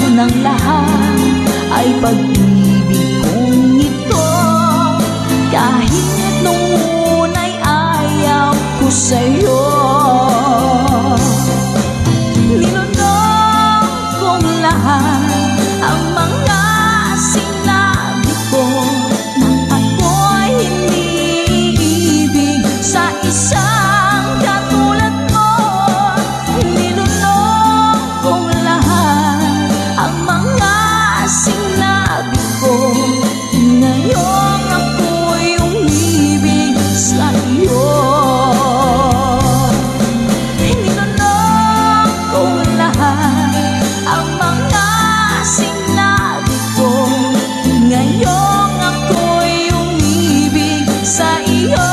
ng lahat ay pag-ibig kong ito. Kahit nung una'y ayaw ko sa'yo, nilunok kong lahat ang mga sinabi ko nang ako'y hindi ibig sa isang katulad mo. Nilunok kong lahat ang mga sinabi ko, ngayong ako'y umibig sa iyo. Nilunok kong lahat ang mga sinabi ko, ngayong ako'y umibig sa iyo.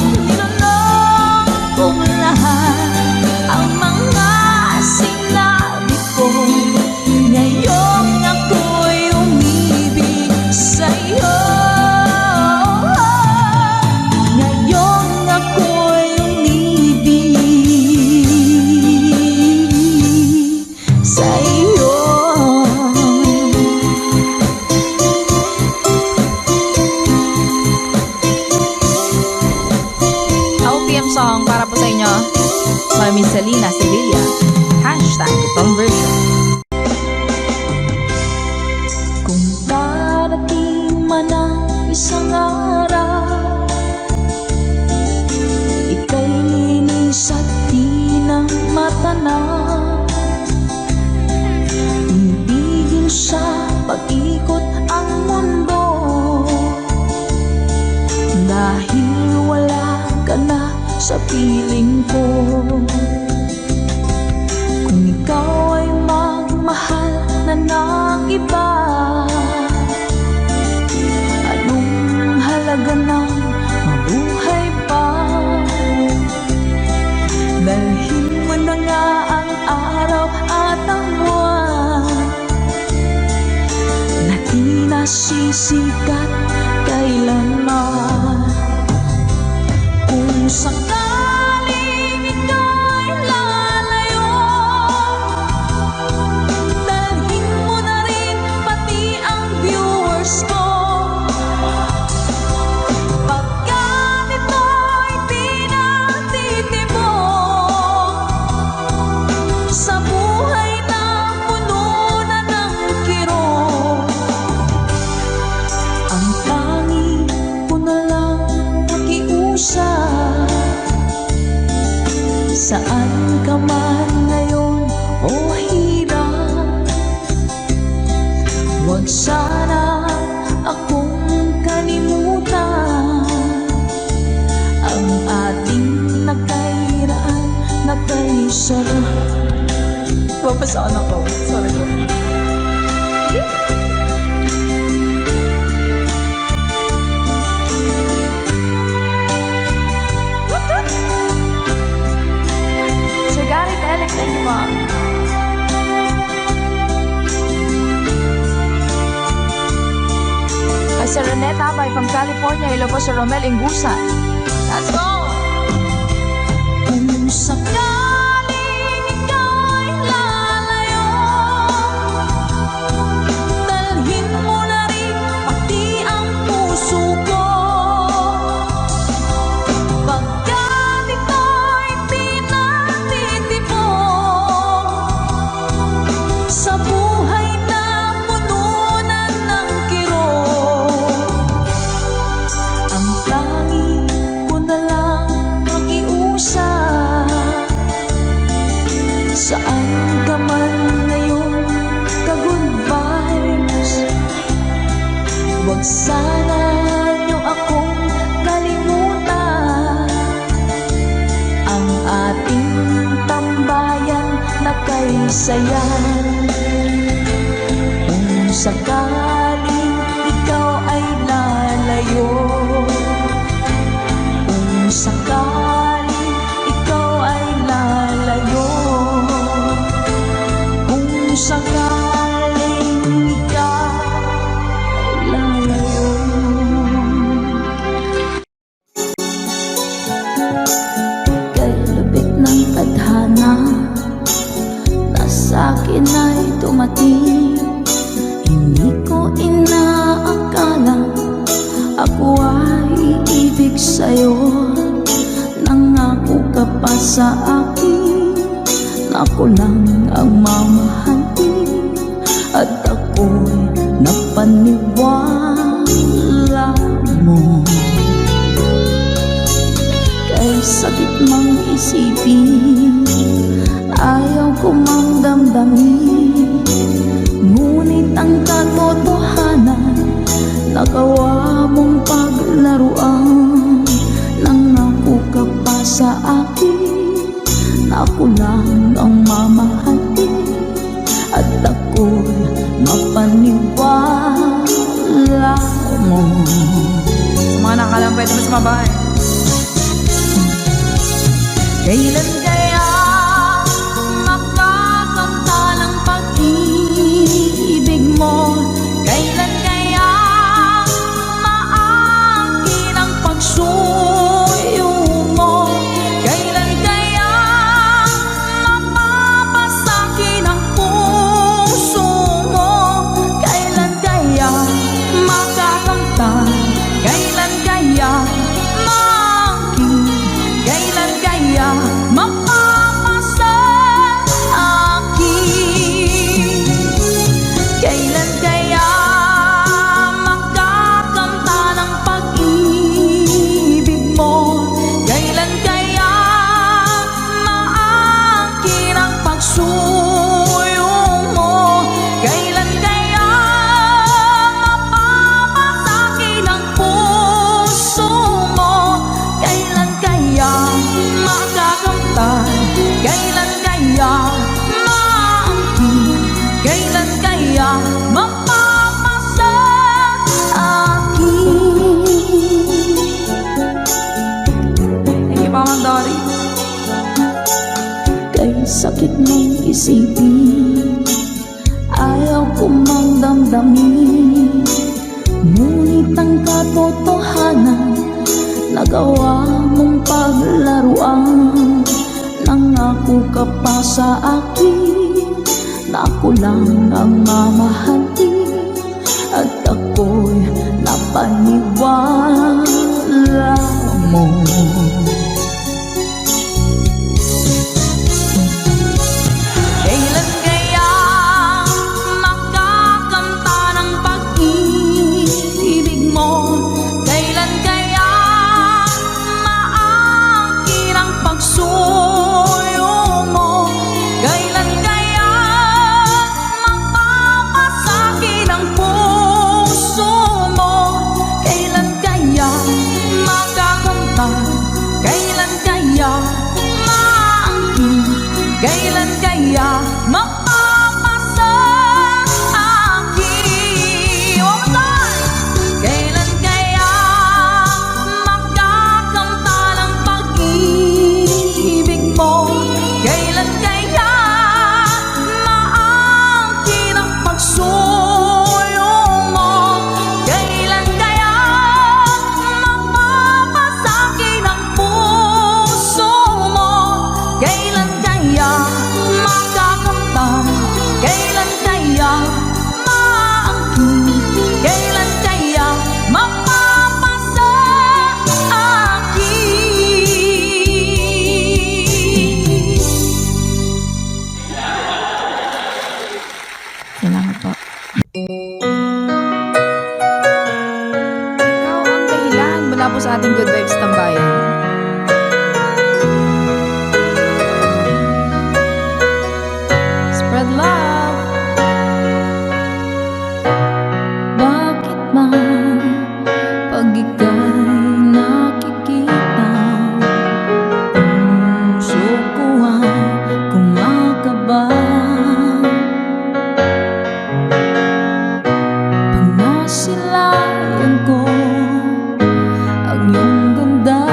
Nilunok kong lahat ang mga sinabi ko, ngayong ako'y umibig sa iyo. Ngayong ako'y umibig sa iyo. OPM song para po sa inyo, Mami Selena Sevilla. Hashtag conversion. Kung darating man ang isang araw, ika'y linis at di na matanaw, ibigin sa pag-ikot ang mundo, dahil wala ka na sa piling ko. Kung ikaw ay magmahal na ng iba, anong halaga ng mabuhay pa? Dalhin mo na nga ang araw at ang buwan na di nasisikat kailanman. Kung sakaling ika'y lalayo, dalhin mo na rin pati ang viewers ko. Pagkat ito'y di natitibok sa buhay na puno na ng kirot, ang tanging ko na lang pakiusap. Saan ka man ngayon o hirap, huwag sana akong kalimutan. Ang ating nagkairaan, nagkaisarap. Papasaan ako. Sorry po. Sir Garrett Alex, thank you, Mom. Sir Renette Abay from California. Hello po, Sir Romel Ingusan. Let's go! Kung sakaling ika'y lalayo, dalhin mo na rin pati ang puso ko. Pagkat ito'y di natitibok sa buhay na puno na ng kirot, ang tanging ko na lang pakiusap. Saan ka man ngayon, ka-good vibes, huwag sana niyo akong kalimutan. Ang ating tambayan na kay sayan. Kung sakaling ikaw ay lalayo, kung sakaling ikaw ay lalayo, kung sakaling ikaw ay lalayo. Kay lupit ng tadhana, akin ay dumating. Hindi ko inaakala ako ay iibig sa'yo. Nangako ka pa sa akin na ako lang ang mamahalin, at ako'y napaniwala mo. Kay sakit mang isipin, ayaw ko mang damdamin, ngunit ang katotohanan nagawa mong paglaruan. Nangako ka pa sa akin na ako lang ang mamahalin, at ako'y mapaniwala mo. Sa mga nakalang pwede mo sumabay. Kailan kaya makakanta ng pag-ibig mo? Kailan kaya maangkin ang pagsuyo mo? Kailan kaya mapapasakin ang puso mo? Kailan kaya makakanta? Kailan kaya maangkin? Kailan kaya mapapasa akin? Kailan kaya makakanta ng pag-ibig mo? Kailan kaya maangkin ang pagsuyo mo? Kailan kaya mapapasakin ang puso mo? Kailan kaya makakamtan? Kailan kaya maangkin? Kailan kaya mapapasa akin? Thank you, Mama Dory. Kay sakit mong isipin, ayaw ko mang damdamin, ngunit ang katotohanan nagawa mong paglaruan. Nangako ka pa sa akin na ako lang ang mamahalin, at ako'y napaniwala mo. Kailan kaya makakanta ng pag-ibig mo? Kailan kaya maangkin ang pagsuyo mo? Kailan kaya mapapasakin ang puso mo? Kailan kaya makakanta? Kailan kaya maangkin? Kailan kaya mapapasa akin? One more time! Kailan kaya makakanta ng pag-ibig mo? Kailan kaya maangkin ang pagsuyo mo? Kailan kaya mapapasakin ang puso mo? Kailan kaya makakamtan? Kailan kaya maangkin? Kailan kaya mapapasa akin? Salamat po. Ikaw ang dahilan mula po sa ating Good Vibes Tambayan. Spread love. Bakit ba pag ika'y nakikita, puso ko ay kumakaba? Pag nasilayan ko ang iyong ganda,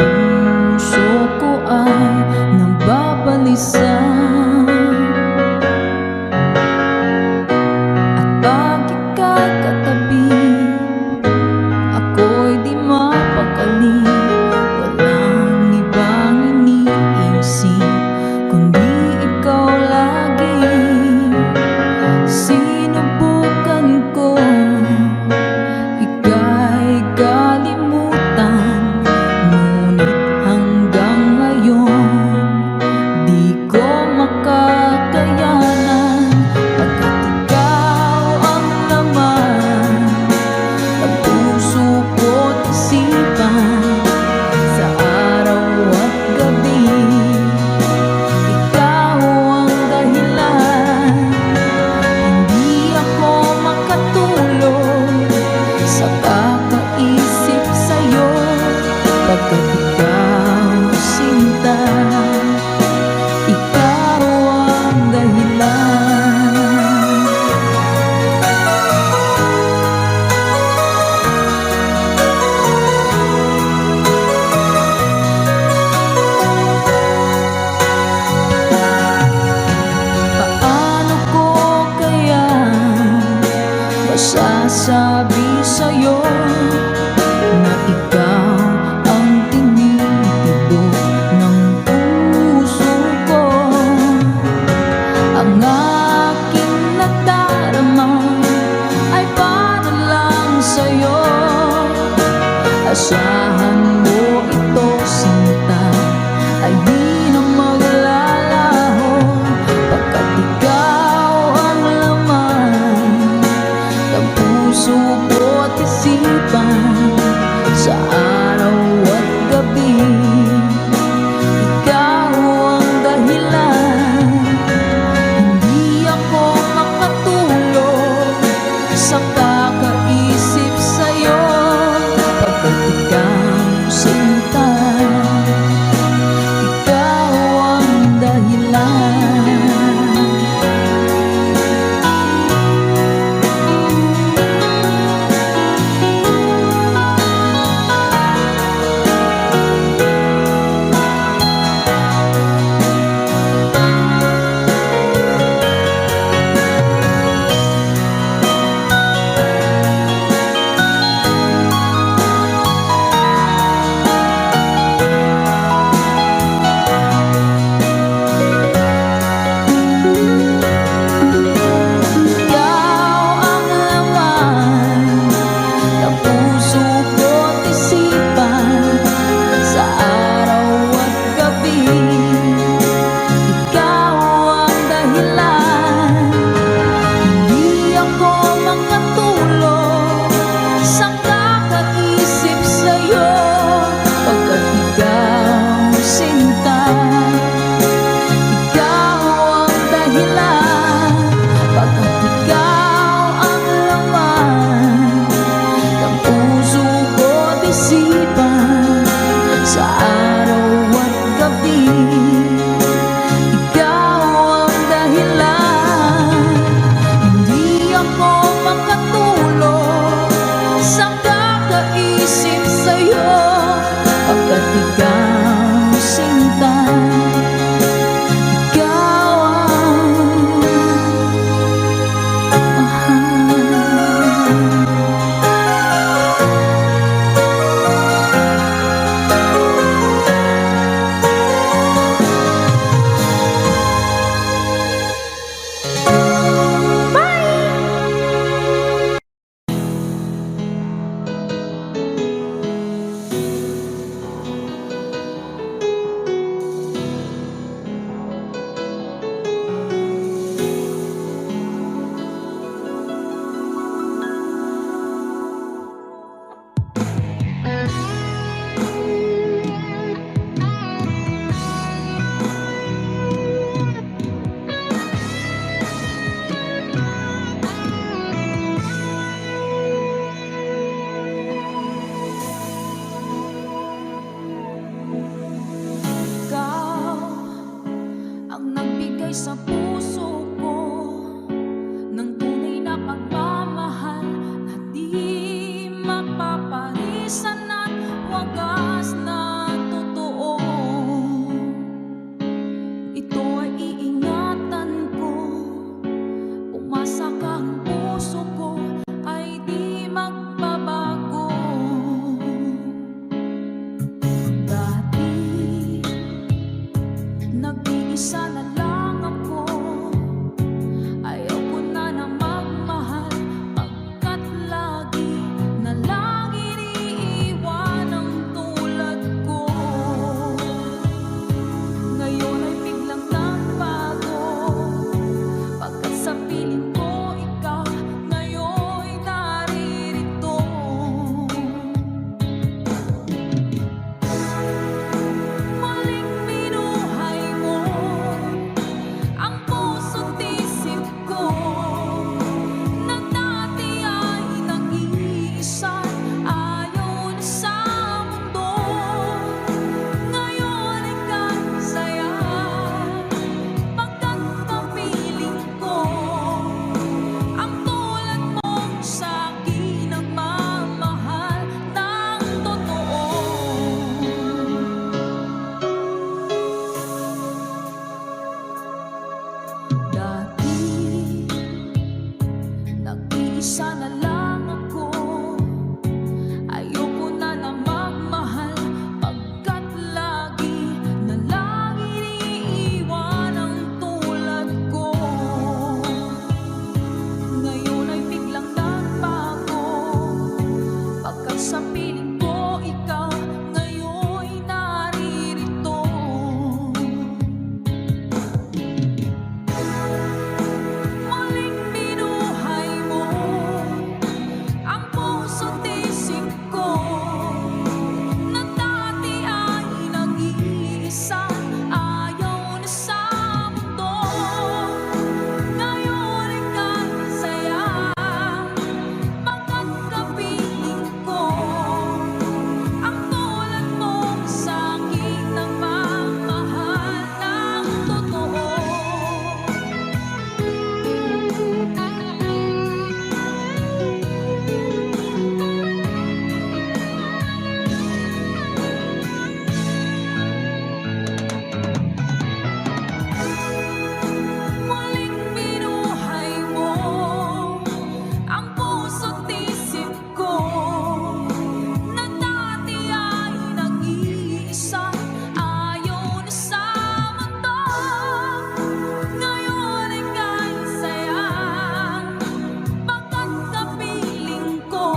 puso ko ay nababalisa. At pag ika'y katabi, ako'y di mapakali. Walang ibang iniisip kundi ikaw nagbigay sa puso ko ng tunay na pagmamahal na di mapaparisan at wagas na totoo. Ito ay iingatan ko, umasa ka, ang puso ko ay di magbabago. Dati nag-iisa na lang ako, ayaw ko na magmahal, pagkat lagi na lang iniiwan ang tulad ko. Ngayon ay biglang nagbago, pagkat sa piling ko ikaw ngayon'y naririto. Muling binuhay mo ang puso't isip ko, na dati ay nag-iisa, ayaw na sa mundo. Ngayon ay kasaya, pagkat kapiling ko ang tulad mong sa'kin nagmamahal ng totoo. Dati nag-iisa na lang ako, ayoko na magmahal, pagkat lagi na lang iniiwan ang tulad ko. Ngayon ay biglang nagbago, pagkat sa piling ko ikaw ngayon'y naririto. Muling binuhay mo ang puso't isip ko, na dati ay nag-iisa, ayaw na sa mundo. Ngayon ay kasaya, pagkat kapiling ko ang tulad mong sa'kin nagmamahal ng totoo. Muling binuhay mo ang puso't isip ko, na dati ay nag-iisa, ayaw na sa mundo. Ngayon ay kasaya, pagkat kapiling ko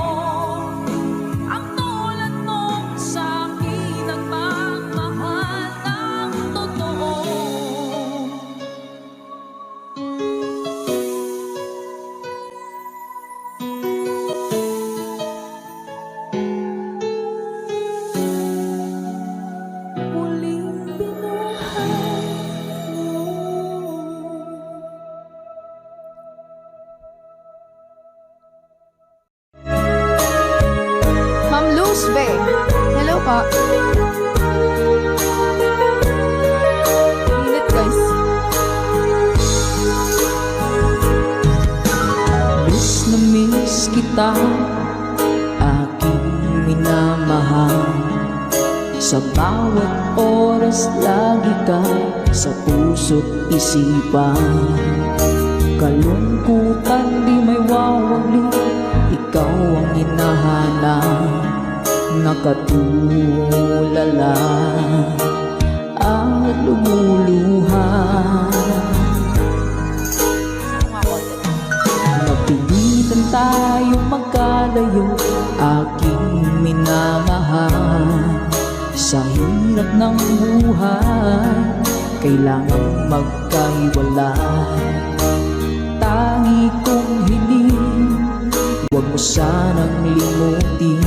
ang tulad mong sa'kin nagmamahal ng totoo. Muling binuhay mo. Ma'am Luz Be. Hello po. Init guys. Miss na miss kita, aking minamahal. Sa bawat oras lagi ka sa puso't isipan. Kalungkutan di may wawagli, ikaw ang hinahanap. Nakatulala at lumuluha. Napilitan tayong magkalayo, aking minamahal. Sa hirap ng buhay, kailangang magkahiwalay. Tangi kong hiling, huwag mo sanang limutin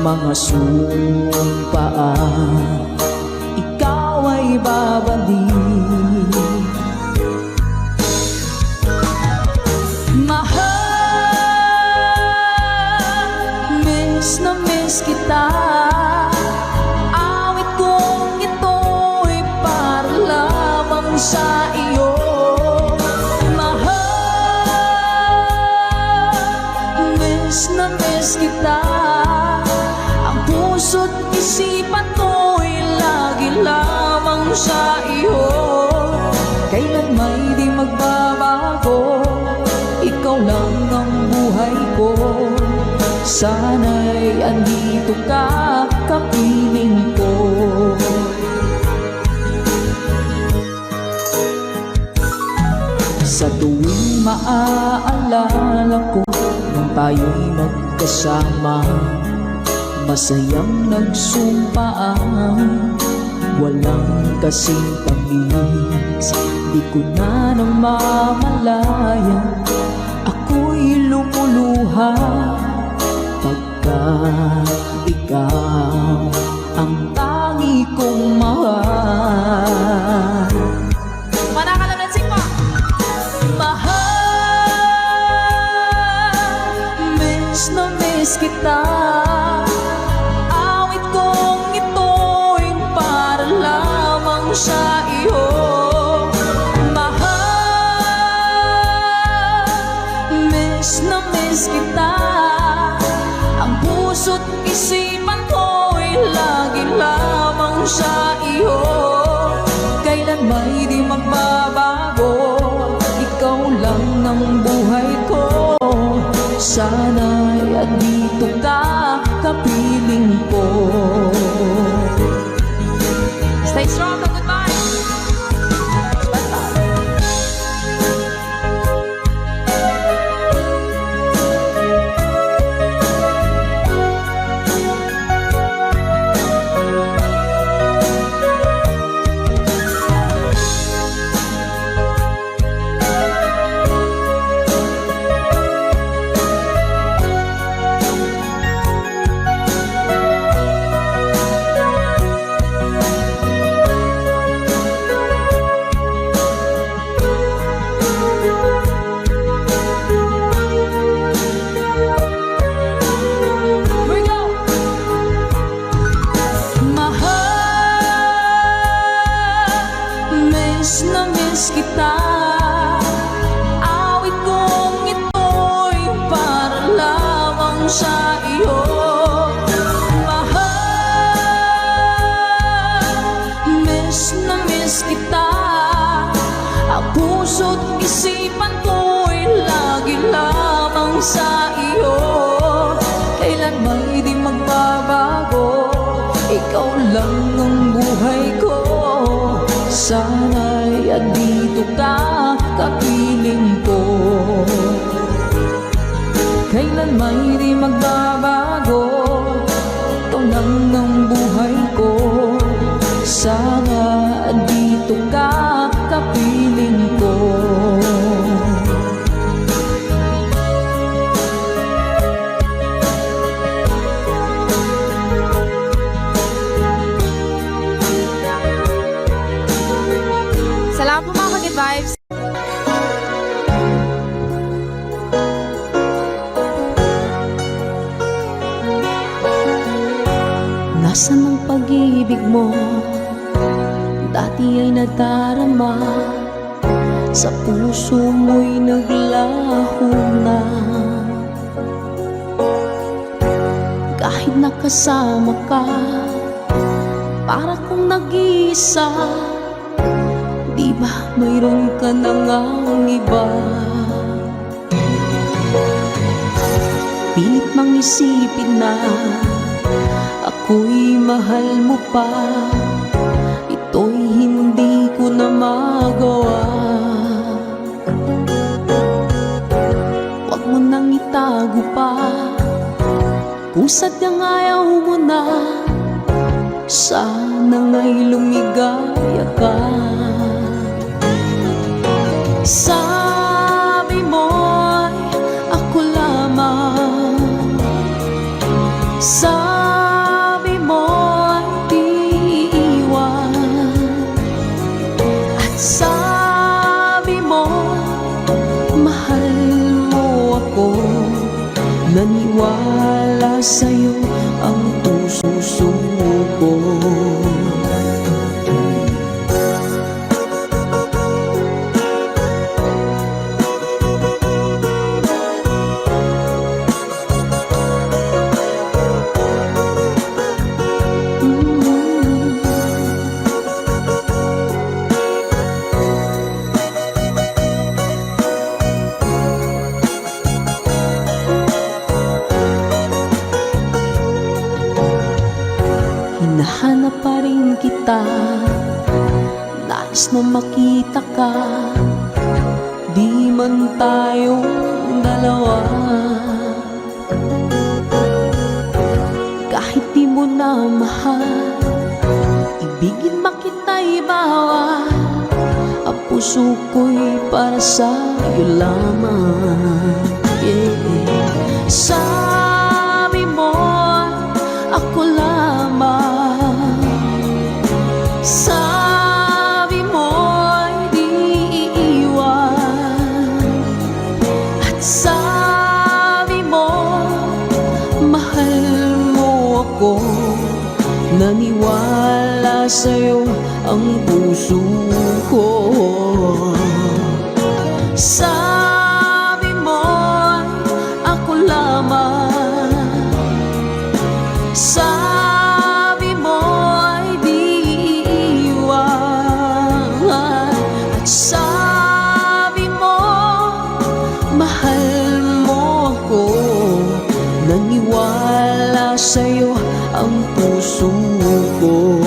mga sumpaan, ikaw ay babalik. Mahal, miss na miss kita. Awit kong ito'y para lamang sa iyo. Mahal, miss na miss kita. Ang puso't isipan ko'y lagi lamang sa iyo. Kailan may di magbabago, ikaw lang ang buhay ko. Sana'y andito ka, kapiling ko. Sa tuwing maaalala ko nang tayo'y magkasama, masayang nagsumpaan, walang kasing tamis. Di ko na namamalayan, ako'y lumuluha pagka ikaw ang tangi kong mahal. Manakalansing mo! Mahal, miss na miss kita. Awit kong ito'y para lamang sa iyo. Mahal, miss na miss kita. Ang puso't isipan ko'y lagi lamang sa iyo. Kailan may di magbabago, ikaw lang ng buhay ko. Sana'y andito ka, kapiling ko. Stay strong, goodbye! Miss na miss kita. Awit kong ito'y para lamang sa iyo. Mahal, miss na miss kita. Ang puso't isipan ko'y lagi lamang sa iyo. Kailan may di magbabago, ikaw lang ang buhay ko. Sana'y andito ka, kapiling ko. Kailan may di magbabago, ikaw lang ang buhay ko. Sana andito ka, kapiling ko. Salamat po mga Good Vibes! Nasaan ang pag-ibig mo? Dati ay nadarama, sa puso mo'y naglaho na. Kahit nakasama ka, para kong nag-iisa. Di ba mayroon ka na ngang iba? Pilit mang isipin na ako'y mahal mo pa. Ito'y hindi ko na magawa. Huwag mo nang itago pa, kung sadyang ayaw mo na. Sana nga'y lumigaya ka. Sabi mo'y ako lamang, sabi mo'y di iwan, at sabi mo mahal mo ako. Naniwala sa'yo ang puso ko. na makita ka, di man tayong dalawa. Kahit di mo na mahal, ibigin makita'y bawal. Ang puso ko'y para sa'yo lamang, yeah. Sabi mo, ako lamang. Sabi mo'y di iiwan. At sabi mo, mahal mo ako. Naniwala sa'yo ang puso ko. Sabi mo'y ako lamang. Sabi mo'y di iiwan. At sabi mo, mahal mo ako. Naniwala sa'yo ang puso ko.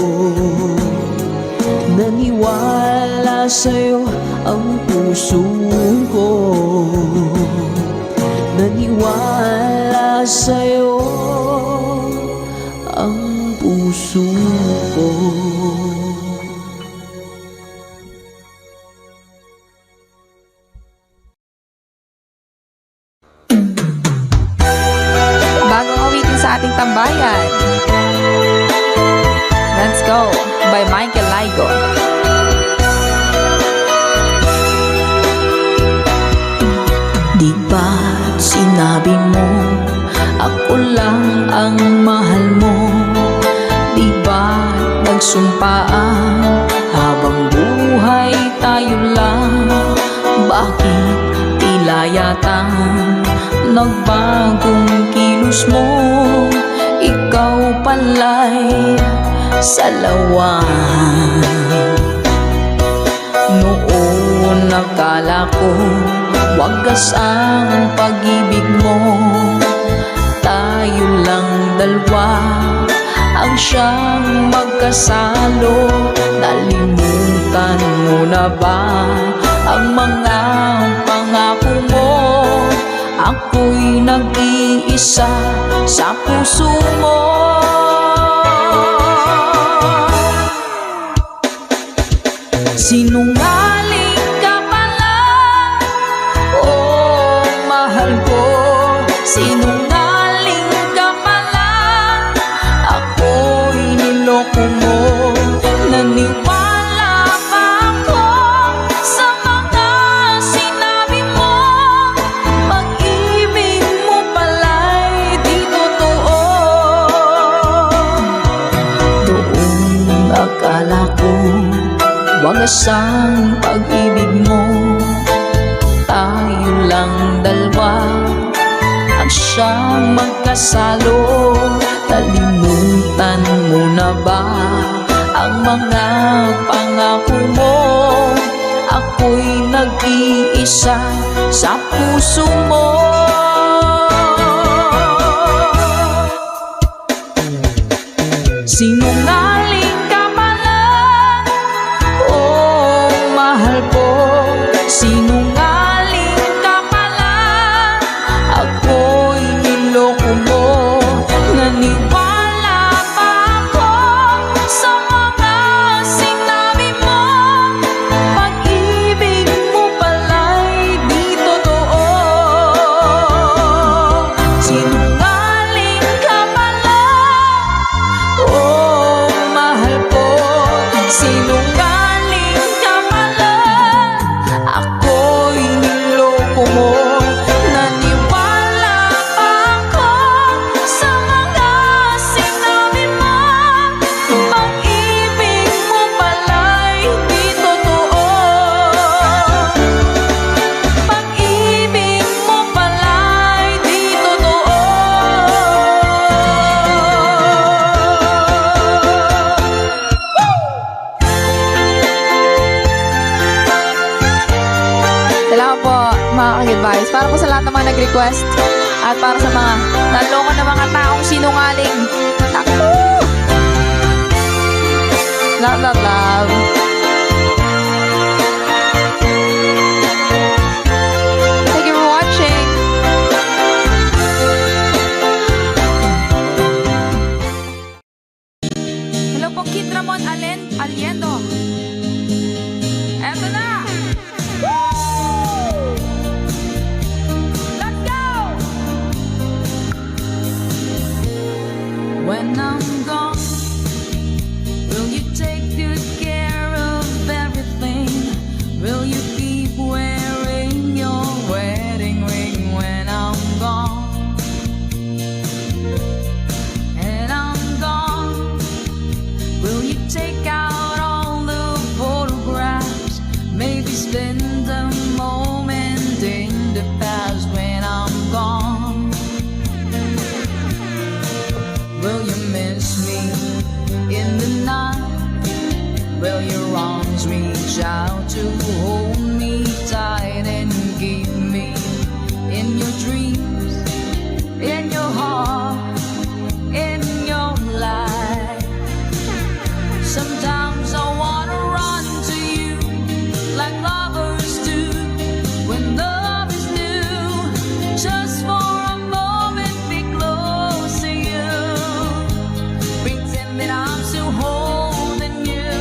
Naniwala sa'yo ang puso ko. Naniwala sa'yo ang puso ko. Bagong awitin sa ating tambayan. Let's Go by Michael Laigo. Di ba't sinabi mo ako lang ang mahal mo? Di ba't nagsumpaan habang buhay tayo lang? Bakit tila yata nagbagong kilos mo? Ikaw pala'y salawan. Noon nakala ko wagas ang pag-ibig mo. Tayo lang dalawa ang siyang magkasalo. Nalimutan mo na ba ang mga pangako mo? Ako'y nag-iisa sa puso mo. Sinungaling ka pala, oh mahal ko. Sinungaling ka pala, ako'y niloko mo. Naniwala pa ako sa mga sinabi mo. Pag-ibig mo pala'y di totoo. Doon akala ko wagas ang pag-ibig mo. Tayo lang dalawa ang siyang magkasalo. Nalimutan mo na ba ang mga pangako mo? Ako'y nag-iisa sa puso mo. Sinungaling ka pala, oh mahal ko. Sinungaling ka pala, ako'y niloko mo. Naniwala pa ako sa mga sinabi mo. Pag-ibig mo pala'y di totoo. Sinungaling ka pala, oh mahal ko. Sinungaling ka pala, ako'y niloko mo. Naniwala pa ako sa mga sinabi mo. Pag-ibig mo pala'y di totoo. Pag-ibig mo pala'y di totoo. Salamat po mga kag-advice. Para po sa lahat ng mga nag-request at para sa mga naloko na mga taong sinungaling. Naku! Love, love, love. spend a moment in the past when I'm gone. Will you miss me in the night? Will your arms reach out to hold me tight and keep me in your dreams, in your heart, in your life? Sometimes I wanna run to you like lovers do when love is new. Just for a moment be close to you, pretend that I'm still holding you.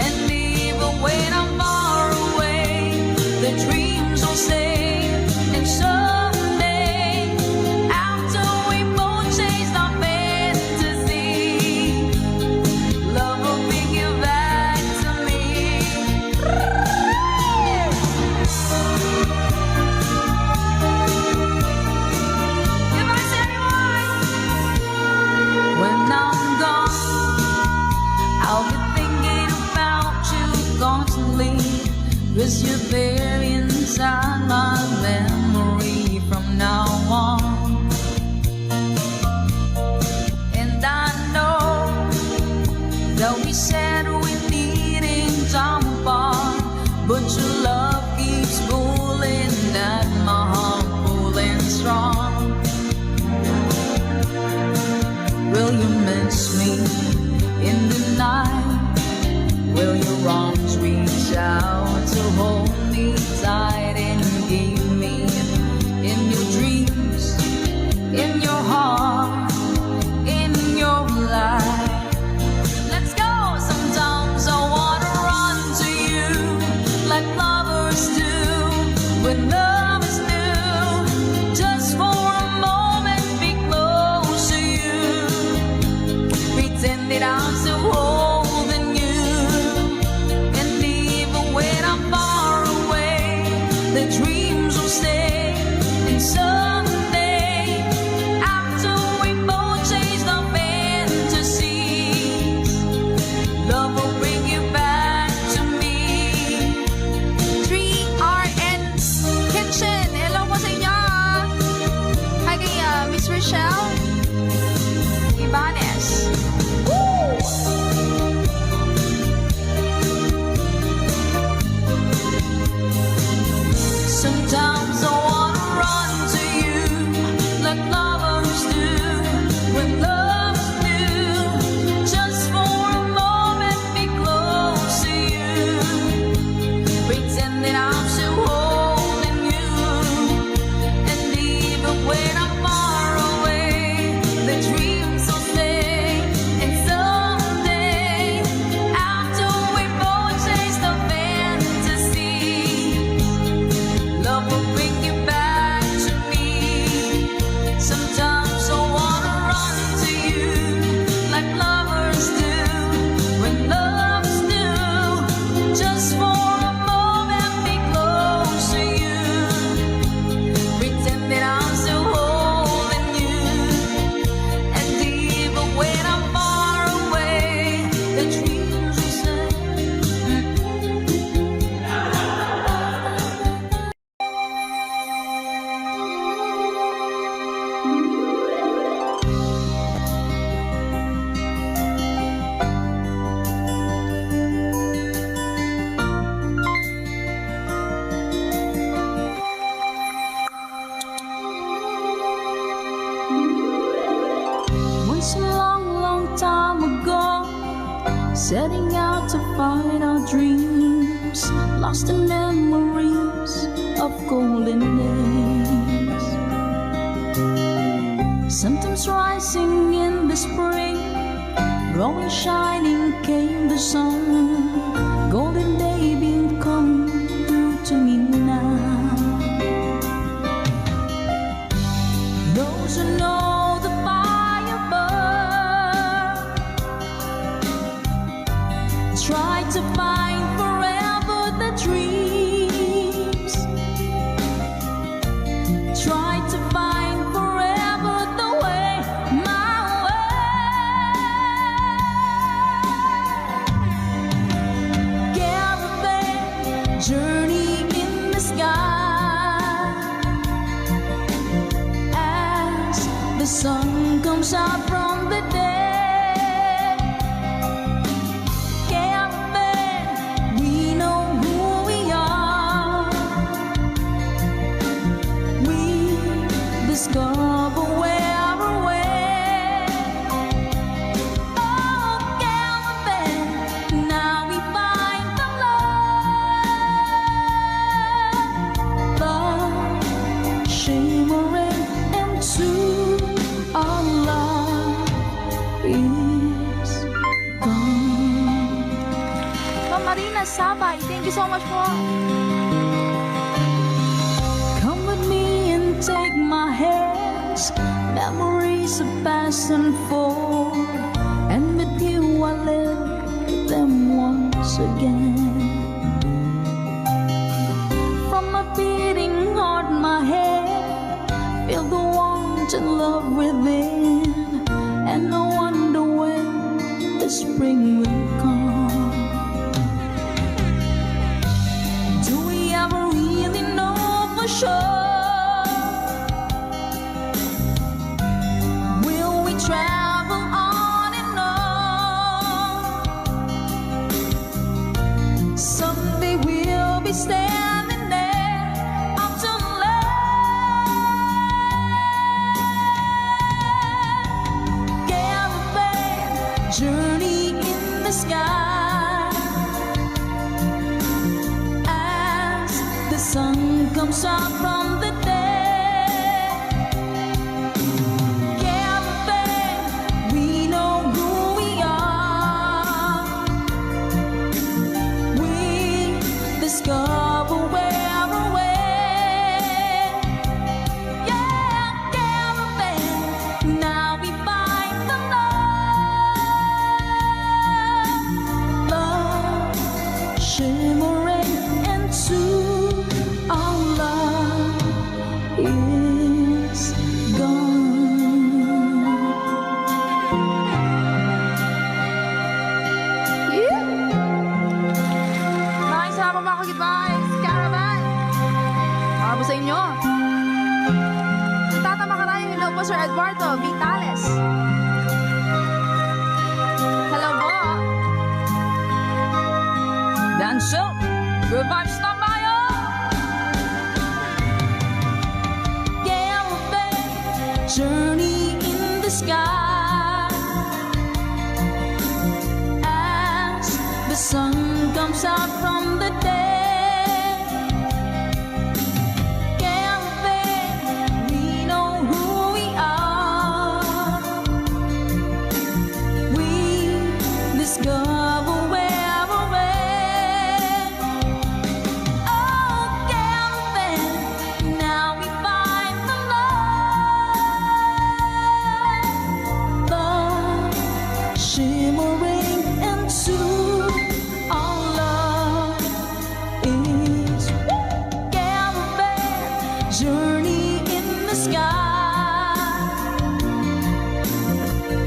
And even when I'm far away, the dreams will stay. And someday, after we both chase our fantasy, love will bring you back to me. If I say when I'm gone, I'll be thinking about you constantly, 'cause you're there inside my memory from now on. And I know that we said we needed time apart, but your love keeps pulling at my heart, pulling strong. Will you miss me in the night? Will your arms reach out to hold me tight and keep me in your dreams, in your heart, in your life? Let's go! Sometimes I wanna run to you like lovers do when love is new. Just for a moment be close to you, pretend that I'm still holding you. And even when I'm far away, the dreams will stay. And someday, after we both chase our fantasies, love will bring you back to me. 3RN Kitchen. Hello po sa inyo. Hi kay Miss Rochelle Ibanez. Sometimes I wanna run to you like lovers do when love is new. Just for a moment be close to you, pretend that I'm still holding you. And even when I'm far away, the dreams will stay. And someday, after we both chase the fantasy, love will bring you back to me. Sometimes I wanna run to you like lovers do when love is new. Just for a moment be close to you, pretend that I'm still holding you. And even when I'm far away, the dreams will say. Once a long, long time ago, setting out to find our dreams, lost in memories of golden days. Sometimes rising in the spring, growing shining came the sun. Golden day being come through to me now. Those who know the fire burn try to find forever the dreams, try to find forever the way, my way. journey in the sky as the sun comes out from the dead. Caravan, we know who we are. We discover where we're way. Oh, caravan, now we find the love shimmering into our love is gone. Ma'am Marina Sabay, thank you so much po. Come with me and take my hands. Memories of past unfold, and with you I live them once again. From my beating heart, my head, feel the warmth and love within, and I wonder when the spring will come. Do we ever really know for sure? Will we travel on and on? Someday we'll be standing there up to land. Caravan, journey in the sky as the sun comes out from the dead. Caravan, we know who we are. We discover where we're way. Yeah, caravan, now we find the love shimmering into our love is gone. Maraming salamat mga ka-Good-Vibes, Caravan. Para po sa inyo. Tata Makarayong, hello po Sir Eduardo Vitales. Hello po. Dance show, good vibes tayo. Caravan, journey in the sky as the sun comes out from the dead. Caravan, we know who we are. We discover where we're way. Oh, caravan, now we find the love shimmering into our love is caravan, journey in the sky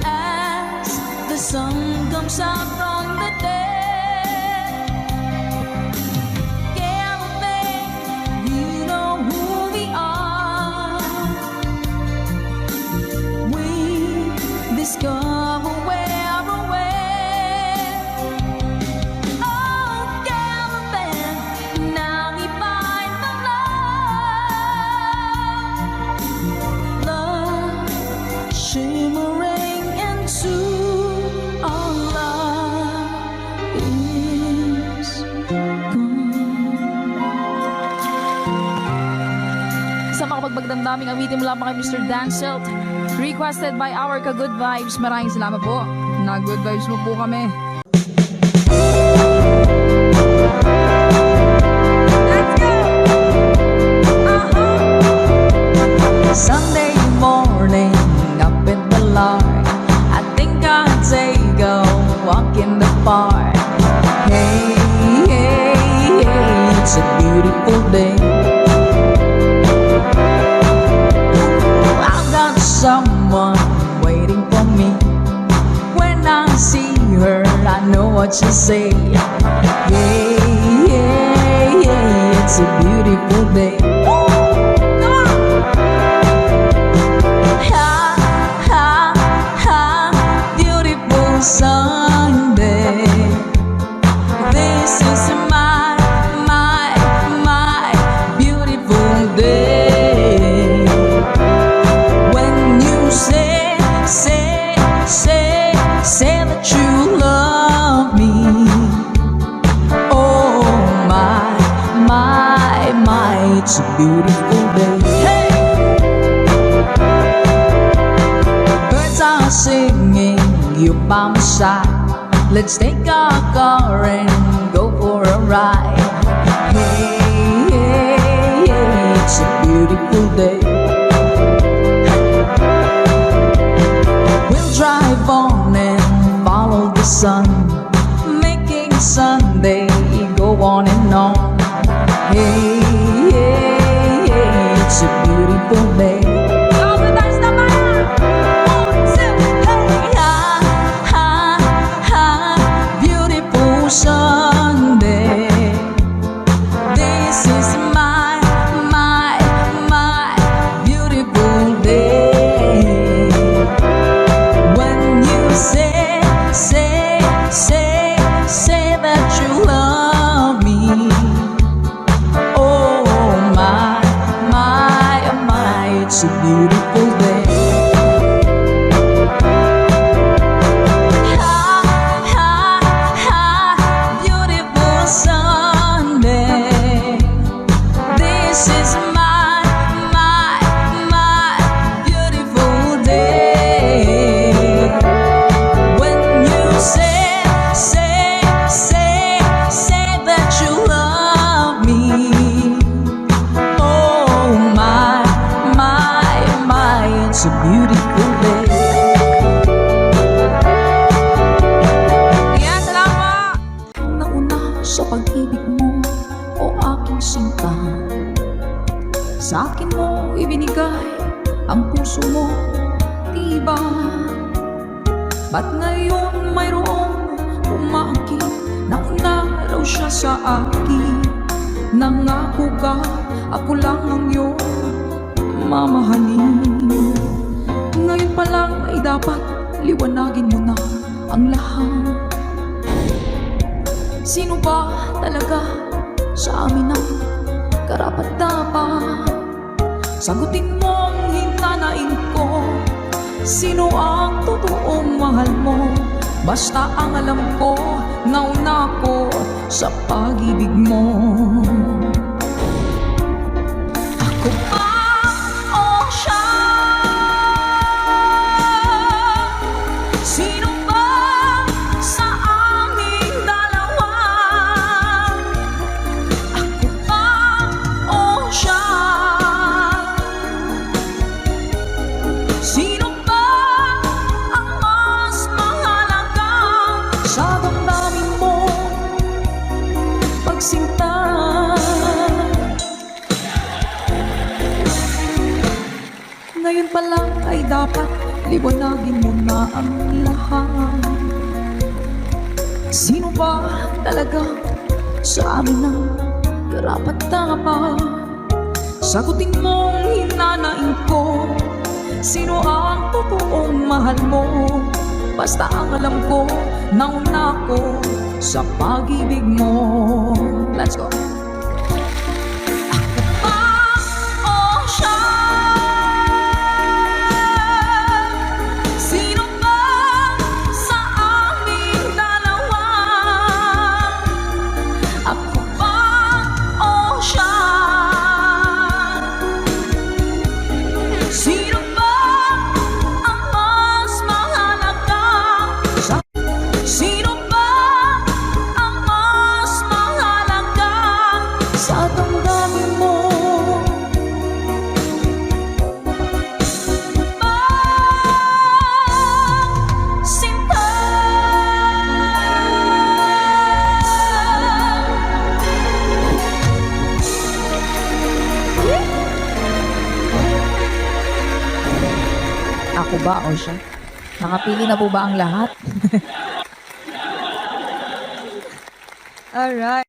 as the sun comes out from the dead. Caravan, we know who we are. We discover where we're way. Oh, caravan, now we find the love shimmering into our love is gone. Sa makapagbagdamdaming awitin mula pa kay Mr. Dancelt, requested by our ka-Good Vibes. Maraming salamat po. Na-Good Vibes mo po kami. Sunday morning, up in the lark, I think I'll take a walk in the park. Hey, hey, hey, it's a beautiful day. I've got someone waiting for me. When I see her, I know what she'll say. Hey, hey, hey. it's a beautiful day. Ha, ha, ha, beautiful Sunday. This is my beautiful day. When you say that you love me. Oh my, it's a beautiful day. Hey! Birds are singing, you by my side. Let's take our car and go for a ride. Hey, it's a beautiful day. We'll drive on and follow the sun, making Sunday go on and on. Hey, it's a beautiful day. Sunday. This is my beautiful day. When you say that you love me. Oh my, it's a beautiful day. This is my beautiful day. When you say that you love me. Oh my, it's a beautiful day. Yan, salamat! Nauna sa pag-ibig mo, o aking sinta. Sa akin mo ibinigay ang puso mo, diba? Ba't ngayon mayroong umaangkin? Nauna raw siya sa akin. Nangako ka, ako lang ang iyong mamahalin. Ngayon pa lang ay dapat liwanagin mo na ang lahat. Sino ba talaga sa amin ang karapat-dapat? Sagutin mo ang hinanain ko. Sino ang totoong mahal mo? Basta ang alam ko, nauna ko sa pag-ibig mo. Ako ba o siya? Sino ba sa aming dalawa? Ako ba o siya? Sino ba ang mas mahalaga sa damdamin mo? Pagsinta. Ngayon pa lang ay dapat liwanagin mo na ang lahat. Sino ba talaga sa amin ang karapat-dapat? Sagutin mo ang hinanain ko. Sino ang totoong mahal mo? Basta ang alam ko, nauna ko sa pag-ibig mo. Let's go. Ako ba o siya? Nakapili na po ba ang lahat? Alright.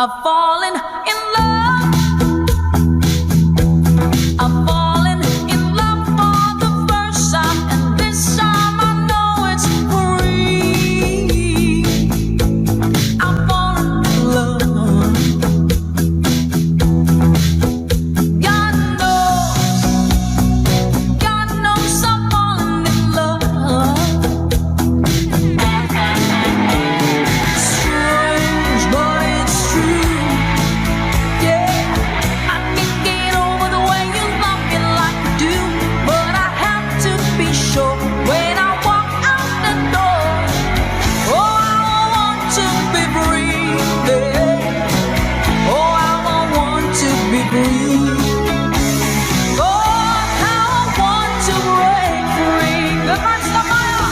I've fallen in love. I've fallen in love for the first time, and this time I know it's free. I've fallen in love. God knows I've fallen in love. Strange, but it's true. Yeah, I can't get over the way you love me like you do, but I have to be sure when I walk out the door. Oh, I want to be free. Yeah. Oh, I want to be free. Oh, how I want to break free. Goodbye, Samaya.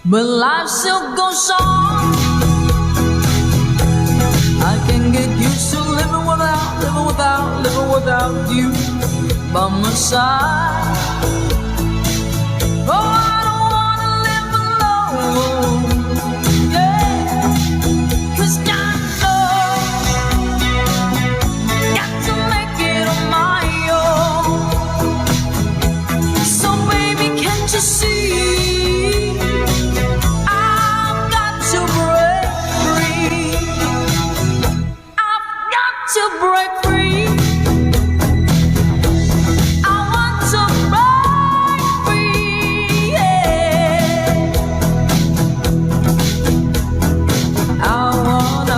But life still goes on. I can get used to living without you by my side. Oh, I don't wanna live alone. Yeah, 'cause God knows, got to make it on my own. So baby, can't you see? To break free, I want to break free, yeah. I want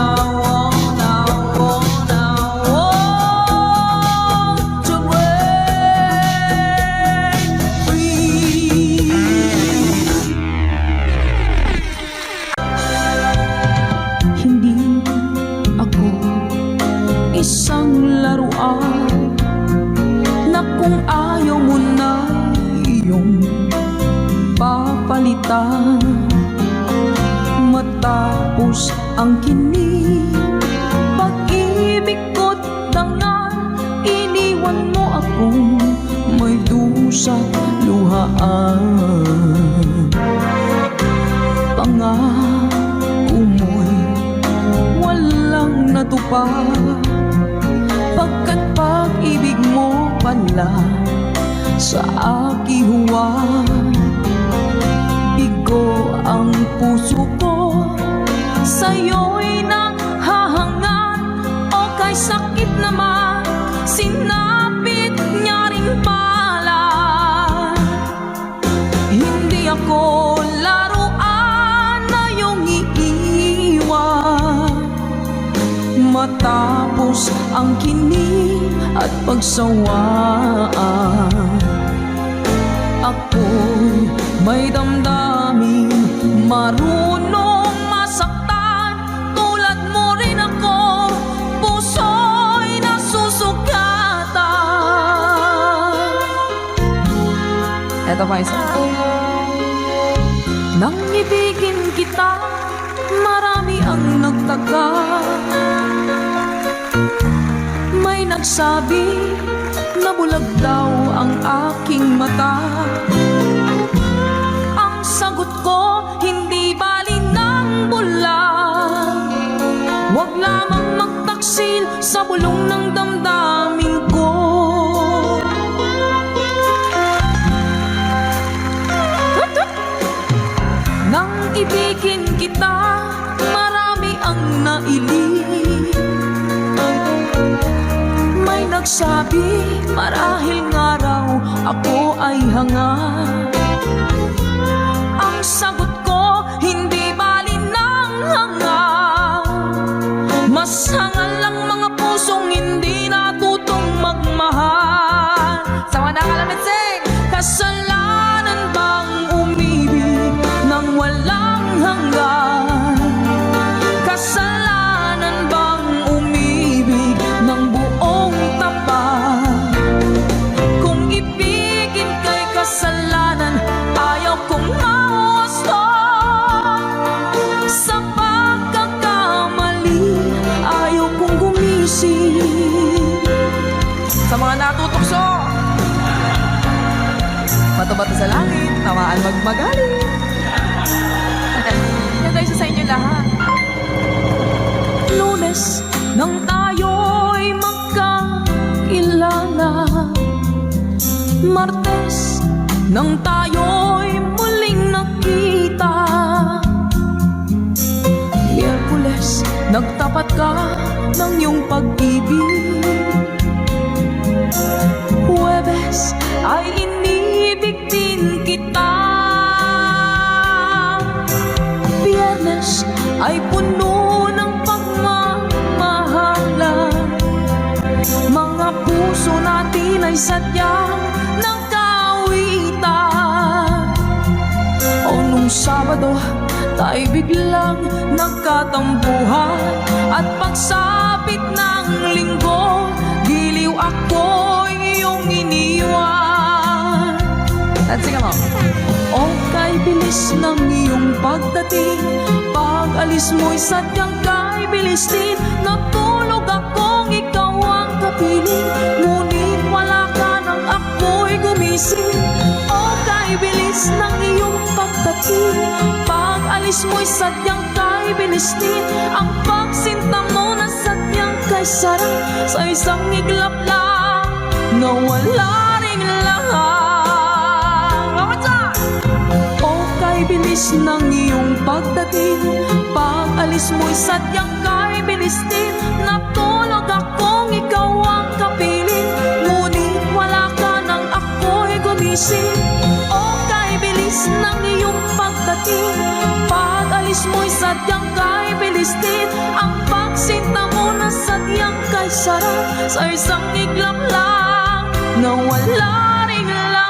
to break free. Hindi ako isang laruan na kung ayaw mo na iyong papalitan. Matapos ang kinig, pag-ibig ko't dangal, iniwan mo akong may dusa't luhaan. Pangako mo'y walang natupad, pagkat pag-ibig mo pala sa aking huwad. Bigo ang puso ko, sa'yo'y nanghahangat, o kay sakit naman, sinapit niya ring pala. Hindi ako laruan na iyong iiwan. Matapos ang kinig at pagsawaan, ako'y may damdamin, marunong masaktan. Tulad mo rin ako, puso'y nasusugatan. Eto pa isa. Nang ibigin kita, marami ang nagtaka. May nagsabi na bulag daw ang aking mata. Ang sagot ko, hindi bali ng bulag. Huwag lamang magtaksil sa bulong ng damdamin ko. Nang ibigin kita, marami ang nailing. May nagsabi marahil nga raw ako ay hanga. Ang sagot ko, hindi bali ng hanga. Mas hangal lang mga pusong hindi natutong magmahal. Sama na kalamit, sing! Kasalanan bang umibig nang walang hanggan? Kasalanan bang umibig ng buong tapat? Kung ibigin kay kasalanan, ayaw kong mahusto. Sa pagkakamali, ayaw kong gumising. Sa mga natutokso, bato-bato sa langit, tamaan magmagaling. Yan guys, sa inyo lahat. Lunes nang tayo'y magkakilala, Martes nang tayo'y muling nakita, Miyerkules nagtapat ka ng iyong pag-ibig, Huwebes ay inibig din kita, Biyernes ay puno ng pagmamahalan. Mga puso natin ay sadyang nagkawitan. O nung Sabado, tayo biglang nagkatampuhan. At pagsapit ng Linggo, giliw ako'y iyong iniwan. Let's sing along. O kay bilis ng iyong pagdating, pag-alis mo'y sadyang kay bilis din. Natulog akong ikaw ang kapiling, ngunit wala ka nang ako'y gumising. O kay bilis ng iyong pagdating, pag-alis mo'y sadyang kay bilis din. Ang pagsinta mo na sadyang kay sarap, sa isang iglap lang nawala ring lahat. O kay bilis ng iyong pagdating, pag-alis mo'y sadyang kay bilis din. Natulog akong ikaw ang kapiling, ngunit wala ka nang ako'y gumising. O kay bilis ng iyong pagdating, pag-alis mo'y sadyang kay bilis din. Ang pagsinta mo na sadyang kay sarap, sa isang iglap lang nawala ring lahat.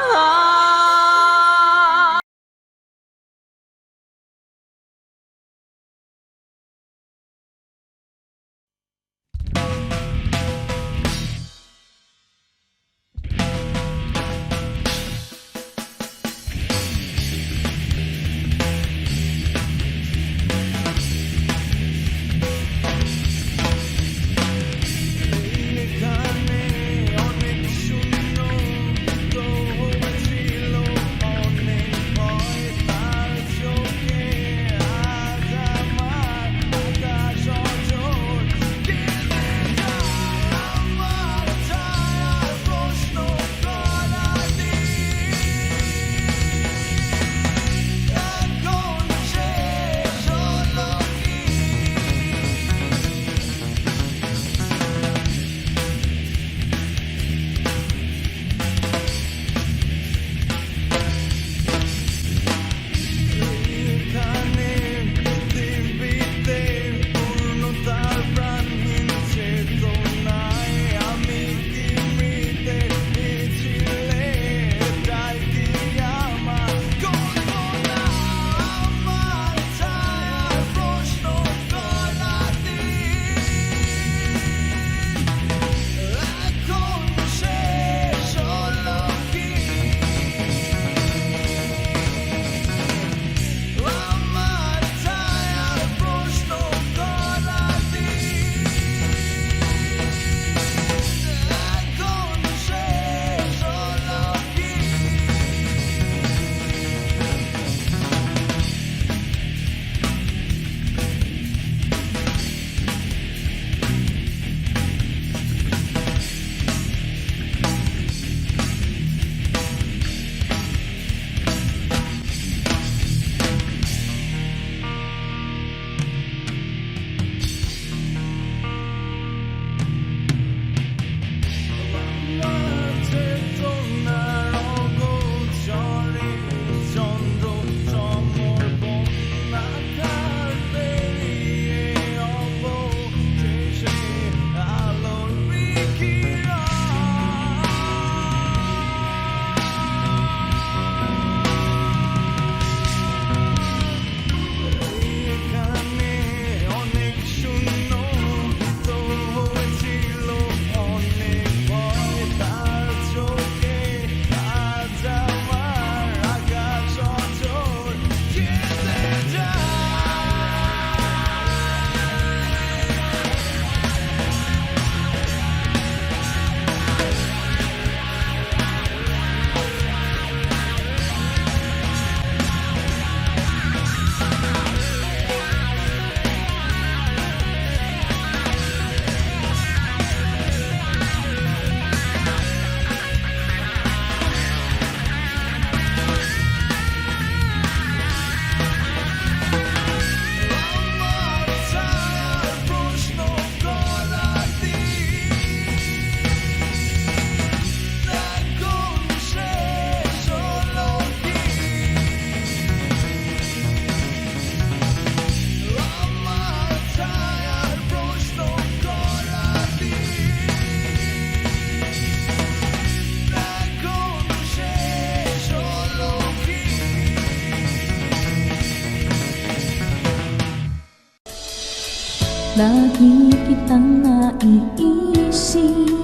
lagi kitang naiisip,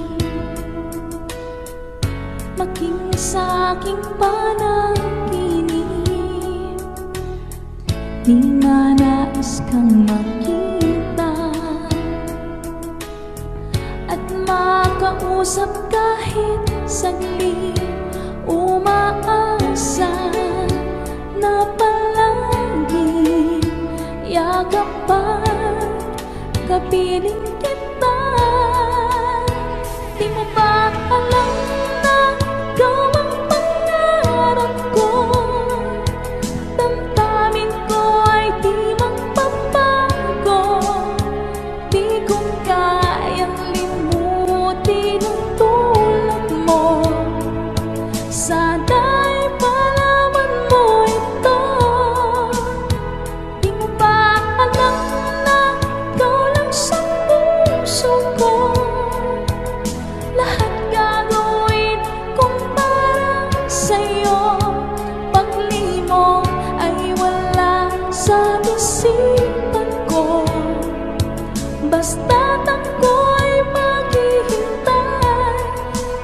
maging sa aking panaginip. Di manais kang makita at makausap kahit saglit. Umaasa na palagi yakapan, kapiling kita. Di mo ba alam na ikaw ang pangarap ko? Damdamin ko ay di magbabago. Di ko kayang limutin ang tulad mo. Sana'y malaman mo ito. Di mo ba alam na ikaw lang sa puso ko? Lahat gagawin kong para sa'yo. Paglimong ay wala sa isipan ko. Basta't ako'y maghihintay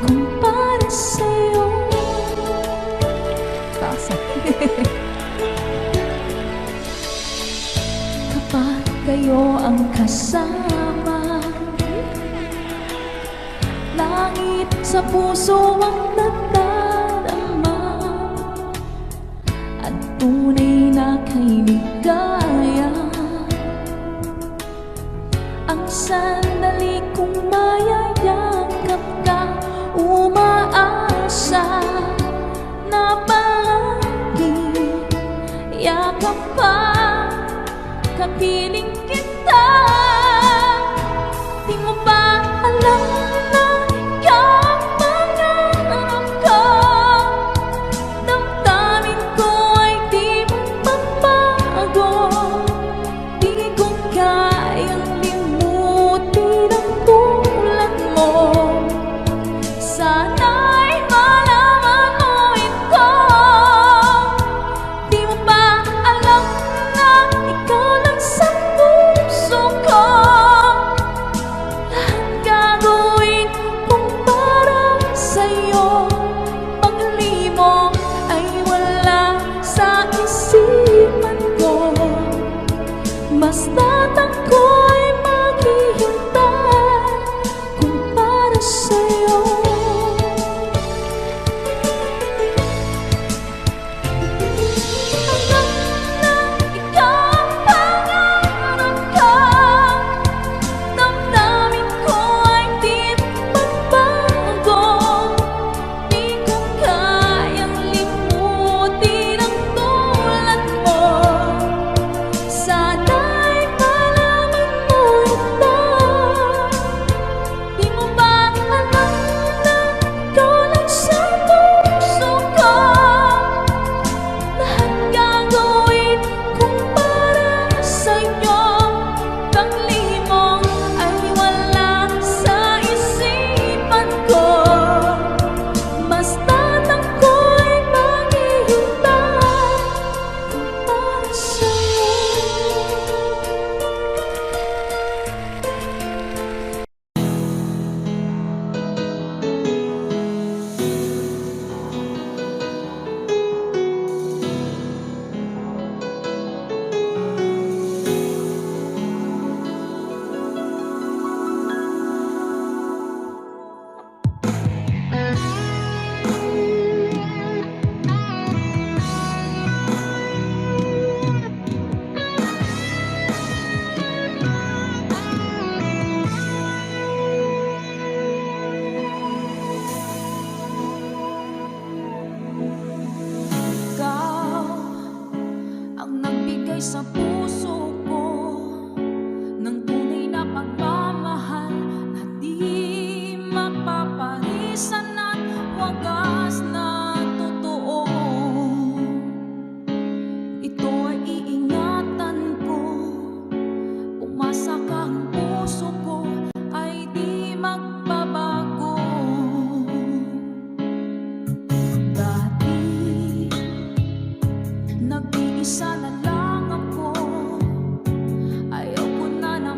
kung para sa'yo. Kapag kayo ang kasama, langit sa puso ang nadarama, at tunay na kay ligaya. Ang sandali kong mayayakap ka, umaasa na palagi yakap pa, kapiling kita. Di mo ba alam na ikaw ang pangarap ko? Damdamin ko ay di magbabago. Di ko kayang limutin ang tulad mo. Sana'y malaman mo ito. Di mo ba alam na ikaw lang sa puso ko? Lahat gagawin kong para sa'yo. Paglimong ay wala sa isipan ko. Basta't ako'y maghihintay kung para sa'yo. Hanggang na ikaw ang pangarap ko, damdamin ko ay di magbago. Di ko kayang limutin ang tulad mo. Sana'y malaman mo ito. Di mo ba alam na ikaw lang sa puso ko? Lahat gagawin kong para sa'yo. Paglimong ay wala sa isipan ko. Basta't ako'y maghihintay kung para sa'yo. Ikaw ang nagbigay sa puso ko ng tunay na pagmamahal na di mapapalisan at wagas na totoo. Ito ay iingatan ko, umasa ka ang puso ko ay di magbabago. Dati nag-iisa na lang ako, ayaw ko na na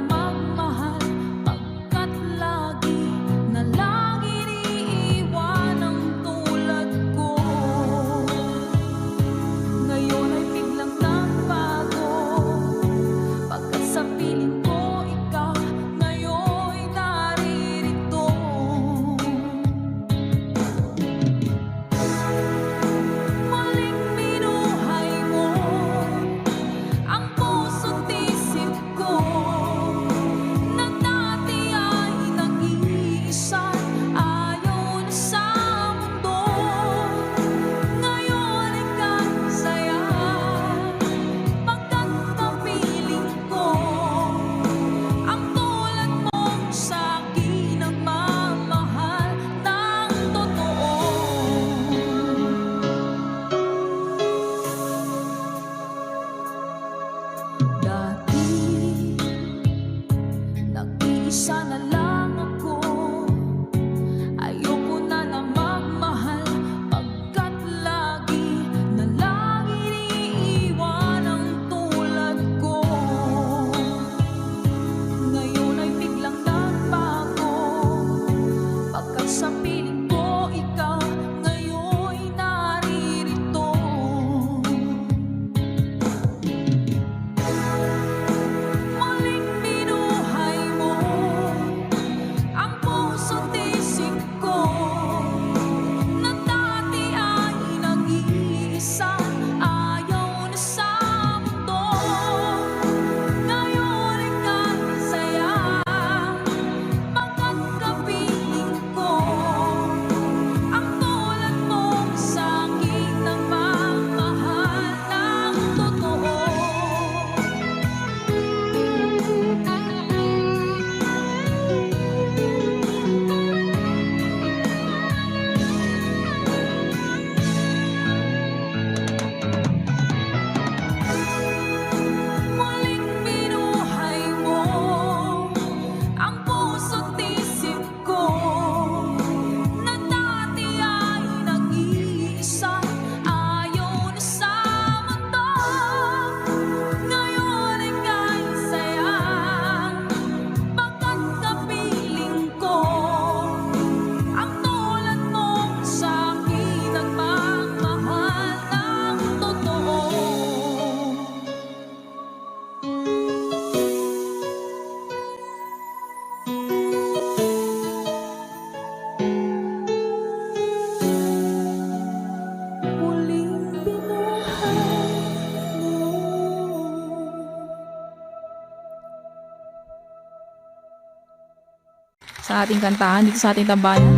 sa ating kantahan dito sa ating tambayan.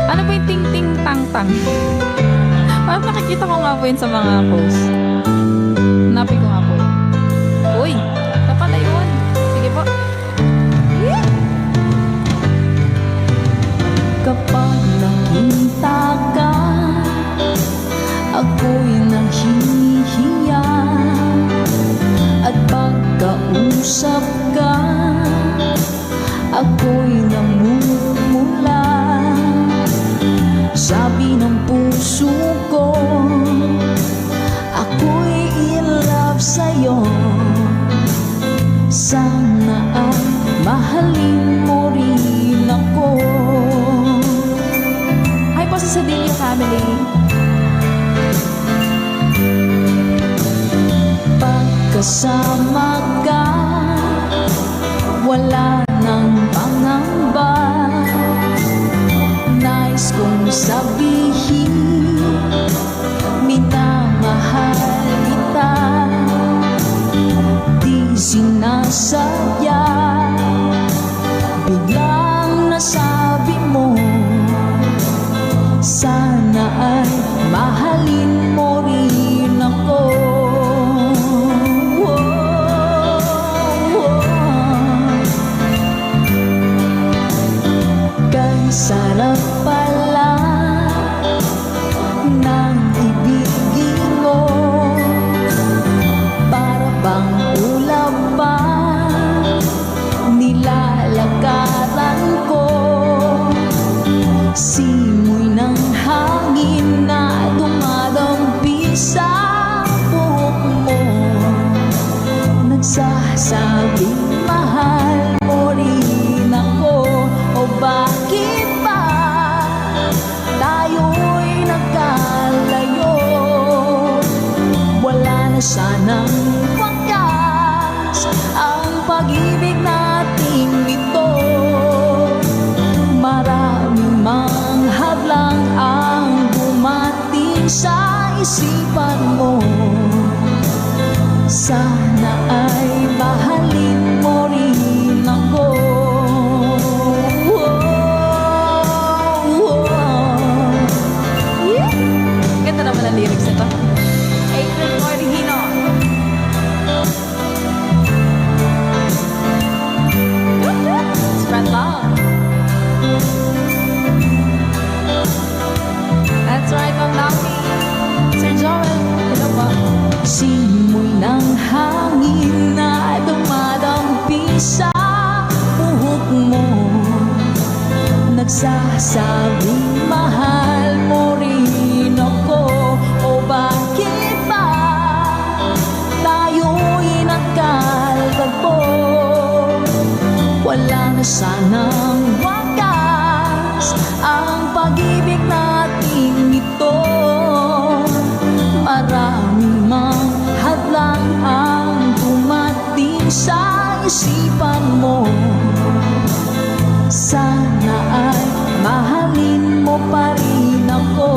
Ano ba yung ting-ting-tang-tang? Parang nakikita ko nga po yun sa mga posts. Hanapin ko nga po yun. Uy! Dapat na yun. Sige po. Kapag nakita ka, ako'y nahihiya. At pagkausap ka, ako'y namumula. Sabi ng puso ko, ako'y in love sa'yo. Sana ay mahalin mo rin ako. Hi po sa Sedillo family. Pagkasama ka, wala nang pangamba. Nais kong sabihin, minamahal kita. Di sinasadya, biglang nasabi mo, sana ay mahalin mo rin ako. Kay sarap pala ng ibigin mo, para bang ulap pa nilalakaran ko. Simoy ng hangin na dumadampi sa buhok mo, nagsasabing mahal mo rin ako. O bakit ba tayo'y nagkalayo? Wala na sanang wakas ang pag-ibig nating ito. Maraming mga hadlang ang dumating sa isipan mo. Sana ay mahalin mo rin ako. Ganda naman ang lyrics nito. April Corrigino. Spread love. That's right, Ma'am Nami. Sir Joel, hello po. Simoy ng hangin na dumadampi sa buhok mo, nagsasabing mahal mo rin ako. O bakit ba tayo'y nagkalagpo? Wala na sanang wakas ang pag-ibig nating ito. Maraming mga hadlang ang dumating sa isipan mo. Sana ay mahalin mo pa rin ako.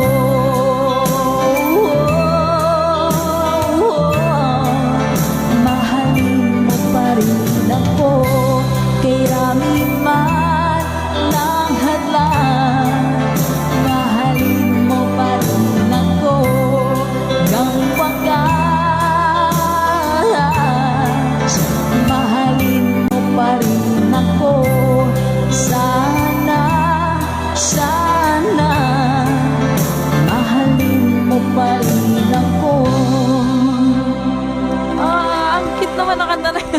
Mahalin mo pa rin ako. Kay rami man ng hadlang, mahalin mo pa rin ako. Hanggang wakas, mahalin mo pa rin ako. Sana, sana, mahalin mo pa rin ako. Ang cute naman ang kanta na yan.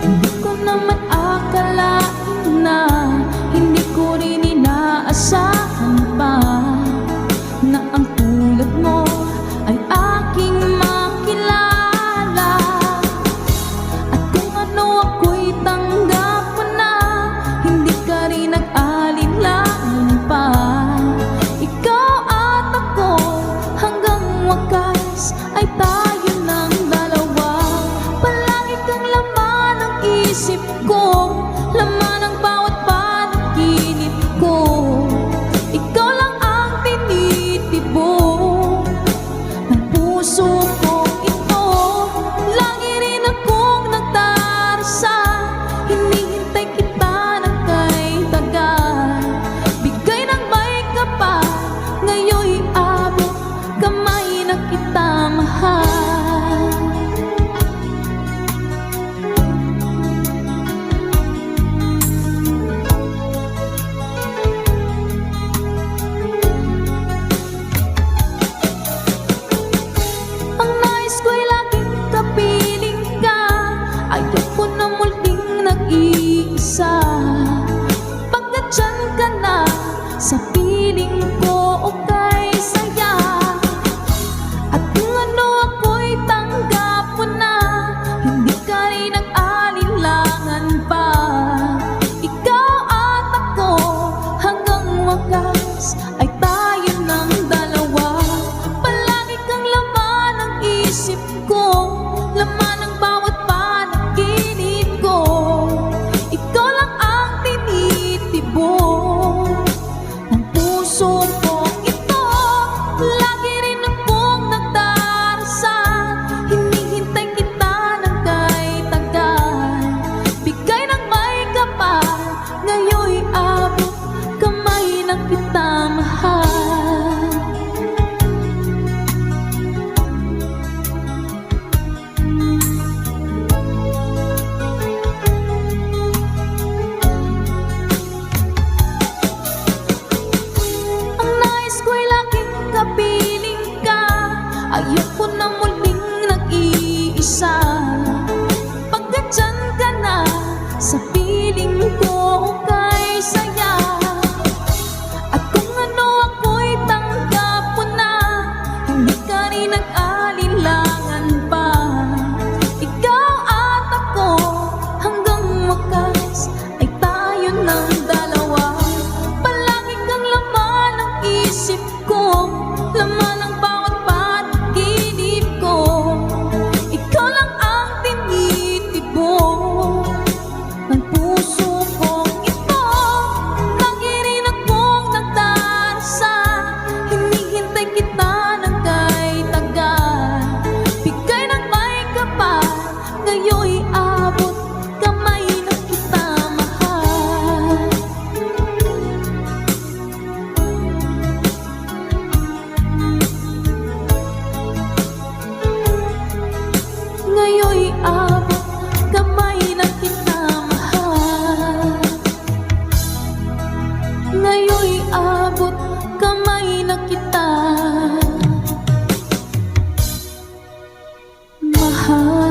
Hindi ko naman akalain na, hindi ko rin inaasahan pa, na ang tulad mo ay aking makilala. At kung ano ako'y tanggap mo na, hindi ka rin nag-alinlangan pa. Ikaw at ako hanggang wakas ay tayo ng dalawa. Palagi kang laman ng isip ko, laman ng bawat isip ko, laman ng bawat panaginip ko. Ikaw lang ang tinitibok ng puso ko ito. Lagi rin akong nagdarasal, hinihintay kita ng kay tagal. Bigay ng may kapal, ngayon'y abot kamay na kita mahal. Ang nais ko'y laging kapiling ka, ayoko na muling nag-iisa. Pagkat dyan ka na, sa piling ko kay saya. At kung ano ako'y tanggap mo na, hindi ka rin nag-alinlangan pa. Ikaw at ako, hanggang wakas ay tayo ng dalawa. Palagi kang laman ng isip ko, laman ng bawat panaginip ko. Ikaw lang ang tinitibok ng puso kong ito. Lagi rin akong nagdarasal, hinihintay kita ng kay tagal. Bigay ng may kapal, ngayon'y abot kamay na kita mahal. Ngayon'y abot kamay na kita mahal. Ngayon'y abot kamay na kita mahal.